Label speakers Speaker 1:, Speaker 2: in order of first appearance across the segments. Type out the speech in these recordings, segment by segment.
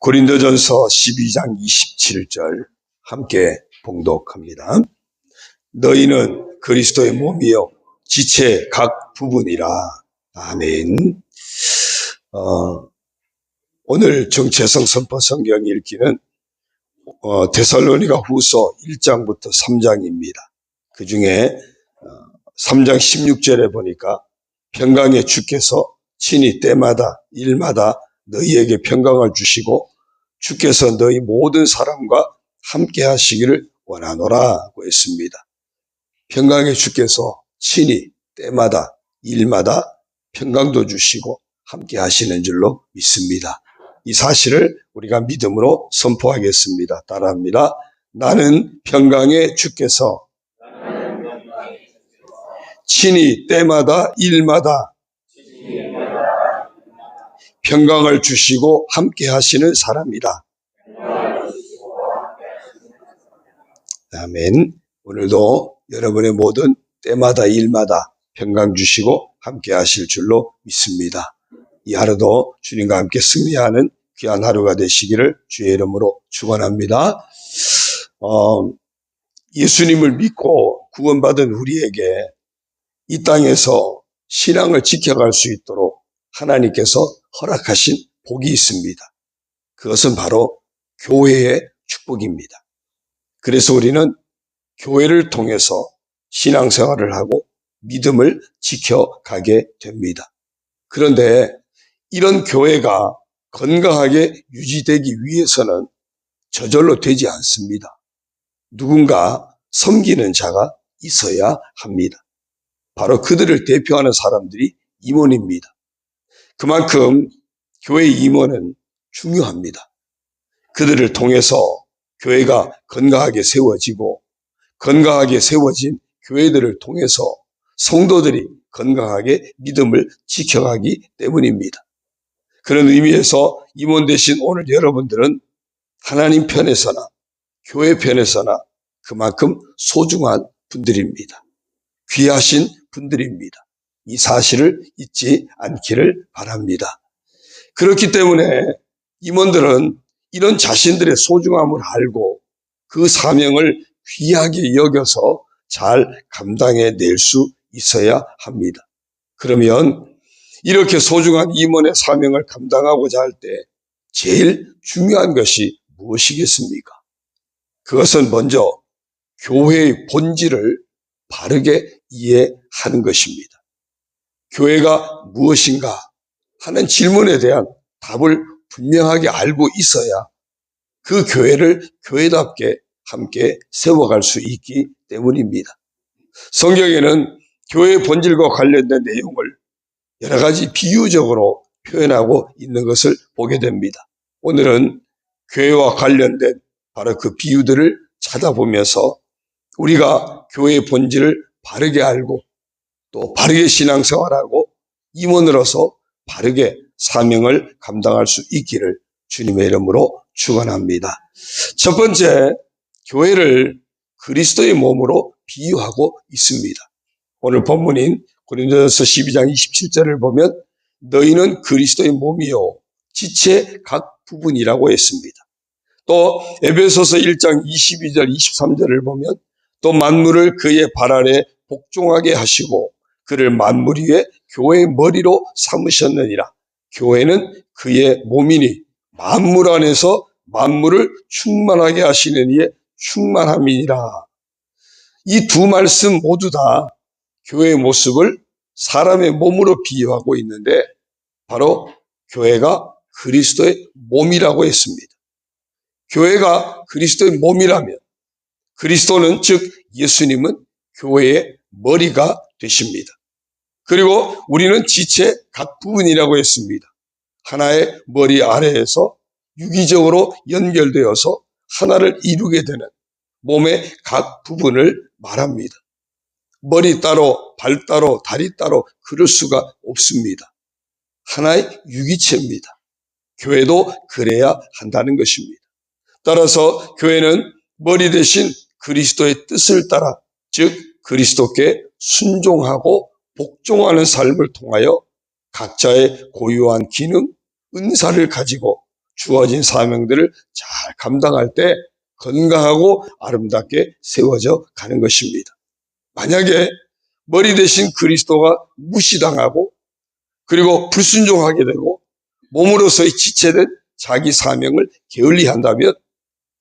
Speaker 1: 고린도전서 12장 27절 함께 봉독합니다. 너희는 그리스도의 몸이요 지체 각 부분이라. 아멘. 오늘 정체성 선포 성경 읽기는 데살로니가 후서 1장부터 3장입니다. 그 중에 3장 16절에 보니까 평강의 주께서 친히 때마다 일마다 너희에게 평강을 주시고 주께서 너희 모든 사람과 함께 하시기를 원하노라고 했습니다. 평강의 주께서 친히 때마다 일마다 평강도 주시고 함께 하시는 줄로 믿습니다. 이 사실을 우리가 믿음으로 선포하겠습니다. 따라합니다. 나는 평강의 주께서 친히 때마다 일마다 평강을 주시고 함께 하시는 사람이다. 아멘. 오늘도 여러분의 모든 때마다 일마다 평강 주시고 함께 하실 줄로 믿습니다. 이 하루도 주님과 함께 승리하는 귀한 하루가 되시기를 주의 이름으로 축원합니다. 예수님을 믿고 구원받은 우리에게 이 땅에서 신앙을 지켜갈 수 있도록 하나님께서 허락하신 복이 있습니다. 그것은 바로 교회의 축복입니다. 그래서 우리는 교회를 통해서 신앙생활을 하고 믿음을 지켜가게 됩니다. 그런데 이런 교회가 건강하게 유지되기 위해서는 저절로 되지 않습니다. 누군가 섬기는 자가 있어야 합니다. 바로 그들을 대표하는 사람들이 임원입니다. 그만큼 교회 임원은 중요합니다. 그들을 통해서 교회가 건강하게 세워지고 건강하게 세워진 교회들을 통해서 성도들이 건강하게 믿음을 지켜가기 때문입니다. 그런 의미에서 임원 되신 오늘 여러분들은 하나님 편에서나 교회 편에서나 그만큼 소중한 분들입니다. 귀하신 분들입니다. 이 사실을 잊지 않기를 바랍니다. 그렇기 때문에 임원들은 이런 자신들의 소중함을 알고 그 사명을 귀하게 여겨서 잘 감당해낼 수 있어야 합니다. 그러면 이렇게 소중한 임원의 사명을 감당하고자 할 때 제일 중요한 것이 무엇이겠습니까? 그것은 먼저 교회의 본질을 바르게 이해하는 것입니다. 교회가 무엇인가 하는 질문에 대한 답을 분명하게 알고 있어야 그 교회를 교회답게 함께 세워갈 수 있기 때문입니다. 성경에는 교회의 본질과 관련된 내용을 여러 가지 비유적으로 표현하고 있는 것을 보게 됩니다. 오늘은 교회와 관련된 바로 그 비유들을 찾아보면서 우리가 교회의 본질을 바르게 알고 또 바르게 신앙생활하고 임원으로서 바르게 사명을 감당할 수 있기를 주님의 이름으로 축원합니다. 첫 번째, 교회를 그리스도의 몸으로 비유하고 있습니다. 오늘 본문인 고린도전서 12장 27절을 보면 너희는 그리스도의 몸이요 지체 각 부분이라고 했습니다. 또 에베소서 1장 22절 23절을 보면 또 만물을 그의 발 아래 복종하게 하시고 그를 만물 위에 교회의 머리로 삼으셨느니라. 교회는 그의 몸이니 만물 안에서 만물을 충만하게 하시는 이의 충만함이니라. 이 두 말씀 모두 다 교회의 모습을 사람의 몸으로 비유하고 있는데 바로 교회가 그리스도의 몸이라고 했습니다. 교회가 그리스도의 몸이라면 그리스도는 즉 예수님은 교회의 머리가 되십니다. 그리고 우리는 지체 각 부분이라고 했습니다. 하나의 머리 아래에서 유기적으로 연결되어서 하나를 이루게 되는 몸의 각 부분을 말합니다. 머리 따로, 발 따로, 다리 따로 그럴 수가 없습니다. 하나의 유기체입니다. 교회도 그래야 한다는 것입니다. 따라서 교회는 머리 대신 그리스도의 뜻을 따라 즉 그리스도께 순종하고 복종하는 삶을 통하여 각자의 고유한 기능, 은사를 가지고 주어진 사명들을 잘 감당할 때 건강하고 아름답게 세워져 가는 것입니다. 만약에 머리 대신 그리스도가 무시당하고 그리고 불순종하게 되고 몸으로서의 지체된 자기 사명을 게을리한다면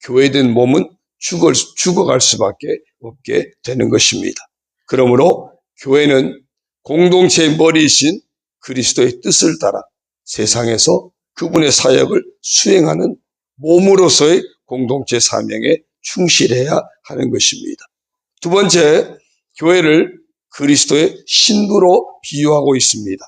Speaker 1: 교회된 몸은 죽어갈 수밖에 없게 되는 것입니다. 그러므로 교회는 공동체의 머리이신 그리스도의 뜻을 따라 세상에서 그분의 사역을 수행하는 몸으로서의 공동체 사명에 충실해야 하는 것입니다. 두 번째, 교회를 그리스도의 신부로 비유하고 있습니다.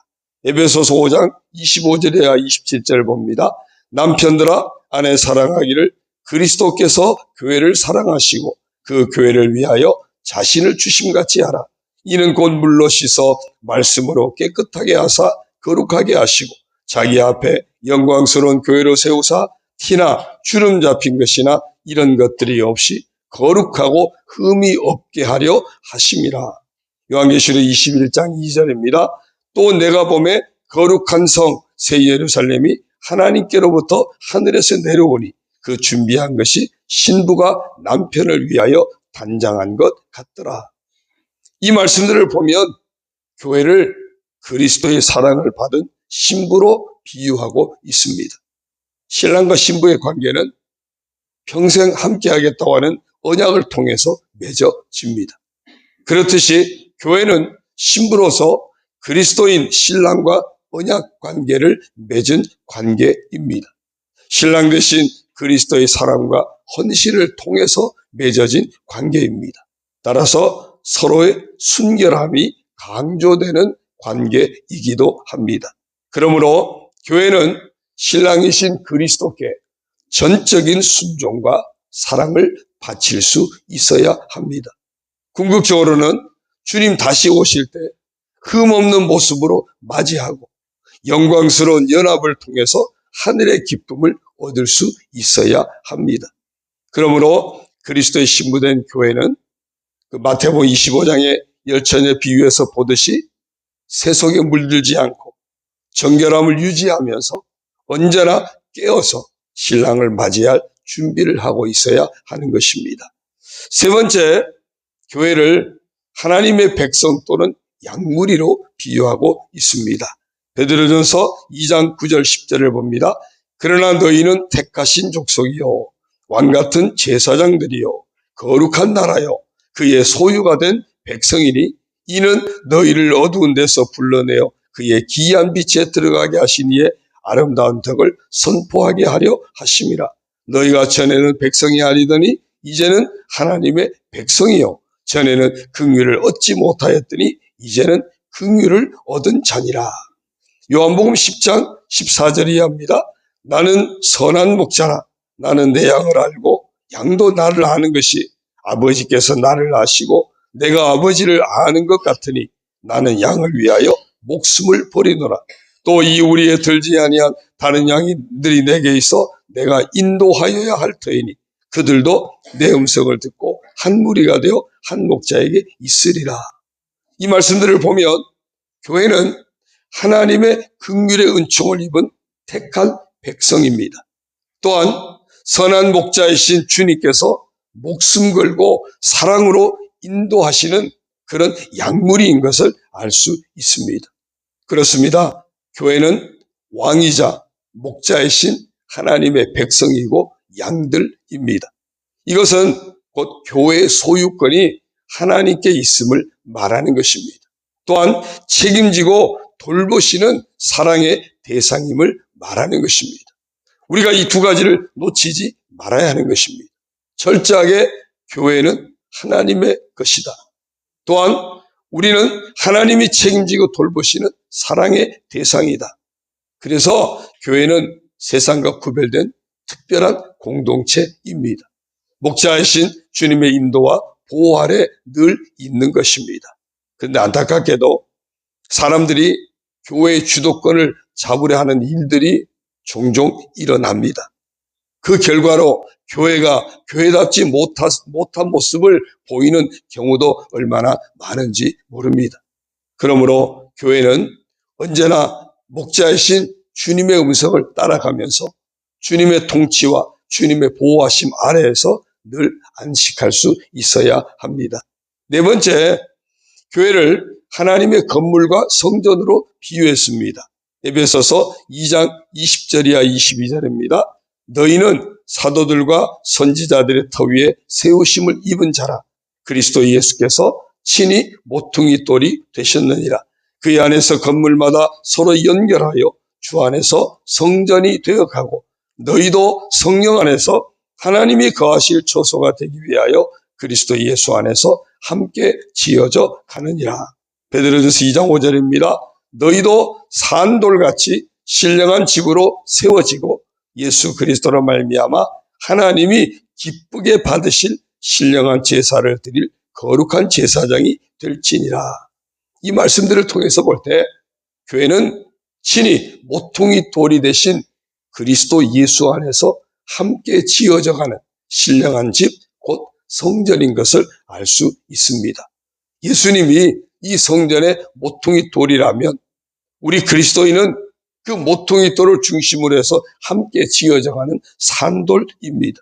Speaker 1: 에베소서 5장 25절에야 27절을 봅니다. 남편들아 아내 사랑하기를 그리스도께서 교회를 사랑하시고 그 교회를 위하여 자신을 주심같이 하라. 이는 곧 물로 씻어 말씀으로 깨끗하게 하사 거룩하게 하시고 자기 앞에 영광스러운 교회로 세우사 티나 주름 잡힌 것이나 이런 것들이 없이 거룩하고 흠이 없게 하려 하심이라. 요한계시록 21장 2절입니다. 또 내가 보매 거룩한 성 새 예루살렘이 하나님께로부터 하늘에서 내려오니 그 준비한 것이 신부가 남편을 위하여 단장한 것 같더라. 이 말씀들을 보면 교회를 그리스도의 사랑을 받은 신부로 비유하고 있습니다. 신랑과 신부의 관계는 평생 함께하겠다고 하는 언약을 통해서 맺어집니다. 그렇듯이 교회는 신부로서 그리스도인 신랑과 언약 관계를 맺은 관계입니다. 신랑 대신 그리스도의 사랑과 헌신을 통해서 맺어진 관계입니다. 따라서 서로의 순결함이 강조되는 관계이기도 합니다. 그러므로 교회는 신랑이신 그리스도께 전적인 순종과 사랑을 바칠 수 있어야 합니다. 궁극적으로는 주님 다시 오실 때 흠없는 모습으로 맞이하고 영광스러운 연합을 통해서 하늘의 기쁨을 얻을 수 있어야 합니다. 그러므로 그리스도의 신부된 교회는 마태복음 25장의 열처녀 비유에서 보듯이 세속에 물들지 않고 정결함을 유지하면서 언제나 깨어서 신랑을 맞이할 준비를 하고 있어야 하는 것입니다. 세 번째, 교회를 하나님의 백성 또는 양무리로 비유하고 있습니다. 베드로전서 2장 9절 10절을 봅니다. 그러나 너희는 택하신 족속이요 왕같은 제사장들이요 거룩한 나라요 그의 소유가 된 백성이니 이는 너희를 어두운 데서 불러내어 그의 기이한 빛에 들어가게 하신 이의 아름다운 덕을 선포하게 하려 하심이라. 너희가 전에는 백성이 아니더니 이제는 하나님의 백성이요 전에는 긍휼을 얻지 못하였더니 이제는 긍휼을 얻은 자니라. 요한복음 10장 14절이 합니다. 나는 선한 목자라. 나는 내 양을 알고 양도 나를 아는 것이 아버지께서 나를 아시고 내가 아버지를 아는 것 같으니 나는 양을 위하여 목숨을 버리노라. 또 이 우리에 들지 아니한 다른 양들이 내게 있어 내가 인도하여야 할 터이니 그들도 내 음성을 듣고 한 무리가 되어 한 목자에게 있으리라. 이 말씀들을 보면 교회는 하나님의 긍휼의 은총을 입은 택한 백성입니다. 또한 선한 목자이신 주님께서 목숨 걸고 사랑으로 인도하시는 그런 양무리인 것을 알 수 있습니다. 그렇습니다. 교회는 왕이자 목자이신 하나님의 백성이고 양들입니다. 이것은 곧 교회의 소유권이 하나님께 있음을 말하는 것입니다. 또한 책임지고 돌보시는 사랑의 대상임을 말하는 것입니다. 우리가 이 두 가지를 놓치지 말아야 하는 것입니다. 철저하게 교회는 하나님의 것이다. 또한 우리는 하나님이 책임지고 돌보시는 사랑의 대상이다. 그래서 교회는 세상과 구별된 특별한 공동체입니다. 목자이신 주님의 인도와 보호 아래 늘 있는 것입니다. 그런데 안타깝게도 사람들이 교회의 주도권을 잡으려 하는 일들이 종종 일어납니다. 그 결과로 교회가 교회답지 못한 모습을 보이는 경우도 얼마나 많은지 모릅니다. 그러므로 교회는 언제나 목자이신 주님의 음성을 따라가면서 주님의 통치와 주님의 보호하심 아래에서 늘 안식할 수 있어야 합니다. 네 번째, 교회를 하나님의 건물과 성전으로 비유했습니다. 에베소서 2장 20절이야 22절입니다. 너희는 사도들과 선지자들의 터 위에 세우심을 입은 자라. 그리스도 예수께서 친히 모퉁이 돌이 되셨느니라. 그의 안에서 건물마다 서로 연결하여 주 안에서 성전이 되어가고 너희도 성령 안에서 하나님이 거하실 처소가 되기 위하여 그리스도 예수 안에서 함께 지어져 가느니라. 베드로전서 2장 5절입니다. 너희도 산돌같이 신령한 집으로 세워지고 예수 그리스도로 말미암아 하나님이 기쁘게 받으실 신령한 제사를 드릴 거룩한 제사장이 될지니라. 이 말씀들을 통해서 볼 때 교회는 친히 모퉁이 돌이 되신 그리스도 예수 안에서 함께 지어져 가는 신령한 집, 곧 성전인 것을 알 수 있습니다. 예수님이 이 성전의 모퉁이 돌이라면 우리 그리스도인은 그 모퉁이 돌을 중심으로 해서 함께 지어져 가는 산돌입니다.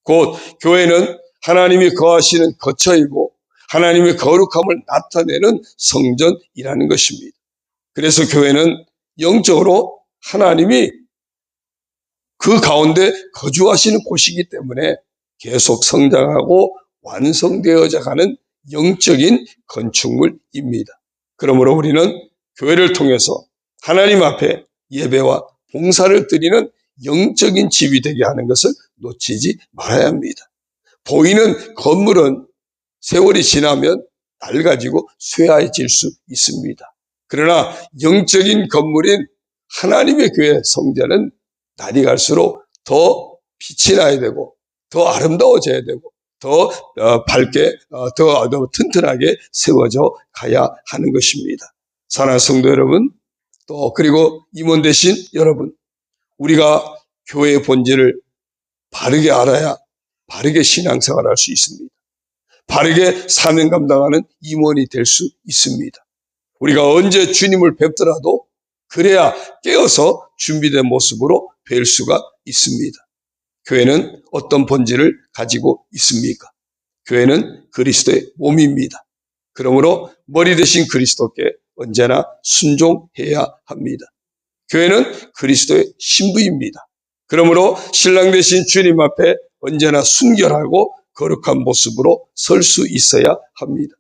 Speaker 1: 곧 교회는 하나님이 거하시는 거처이고 하나님의 거룩함을 나타내는 성전이라는 것입니다. 그래서 교회는 영적으로 하나님이 그 가운데 거주하시는 곳이기 때문에 계속 성장하고 완성되어져 가는 영적인 건축물입니다. 그러므로 우리는 교회를 통해서 하나님 앞에 예배와 봉사를 드리는 영적인 집이 되게 하는 것을 놓치지 말아야 합니다. 보이는 건물은 세월이 지나면 낡아지고 쇠화해질 수 있습니다. 그러나 영적인 건물인 하나님의 교회 성전은 날이 갈수록 더 빛이 나야 되고 더 아름다워져야 되고 더 밝게 더 튼튼하게 세워져 가야 하는 것입니다. 사랑하는 성도 여러분, 또 그리고 임원 되신 여러분, 우리가 교회의 본질을 바르게 알아야 바르게 신앙생활을 할 수 있습니다. 바르게 사명 감당하는 임원이 될 수 있습니다. 우리가 언제 주님을 뵙더라도 그래야 깨어서 준비된 모습으로 뵐 수가 있습니다. 교회는 어떤 본질을 가지고 있습니까? 교회는 그리스도의 몸입니다. 그러므로 머리 대신 그리스도께 언제나 순종해야 합니다. 교회는 그리스도의 신부입니다. 그러므로 신랑 되신 주님 앞에 언제나 순결하고 거룩한 모습으로 설 수 있어야 합니다.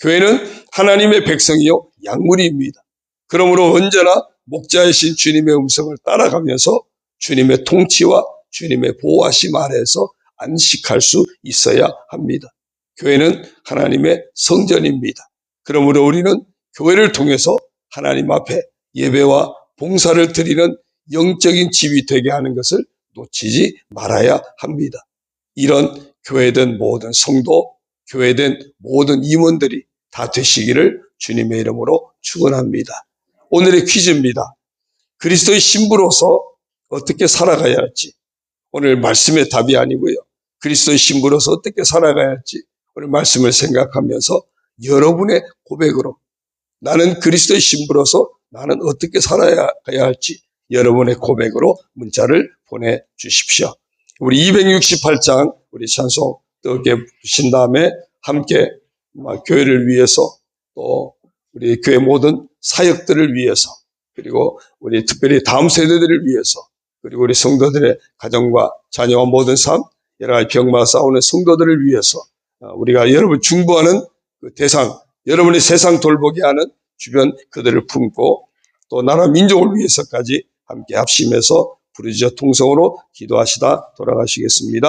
Speaker 1: 교회는 하나님의 백성이요 양무리입니다. 그러므로 언제나 목자이신 주님의 음성을 따라가면서 주님의 통치와 주님의 보호하심 아래에서 안식할 수 있어야 합니다. 교회는 하나님의 성전입니다. 그러므로 우리는 교회를 통해서 하나님 앞에 예배와 봉사를 드리는 영적인 집이 되게 하는 것을 놓치지 말아야 합니다. 이런 교회된 모든 성도, 교회된 모든 임원들이 다 되시기를 주님의 이름으로 축원합니다. 오늘의 퀴즈입니다. 그리스도의 신부로서 어떻게 살아가야 할지, 오늘 말씀의 답이 아니고요. 그리스도의 신부로서 어떻게 살아가야 할지 오늘 말씀을 생각하면서 여러분의 고백으로 나는 그리스도의 신부로서 나는 어떻게 살아가야 할지 여러분의 고백으로 문자를 보내주십시오. 우리 268장 우리 찬송 뜨겁게 부신 다음에 함께 교회를 위해서 또 우리 교회 모든 사역들을 위해서 그리고 우리 특별히 다음 세대들을 위해서 그리고 우리 성도들의 가정과 자녀와 모든 삶 여러 가지 병마다 싸우는 성도들을 위해서 우리가 여러분 중보하는 그 대상 여러분의 세상 돌보게 하는 주변 그들을 품고 또 나라 민족을 위해서까지 함께 합심해서 부르짖어 통성으로 기도하시다 돌아가시겠습니다.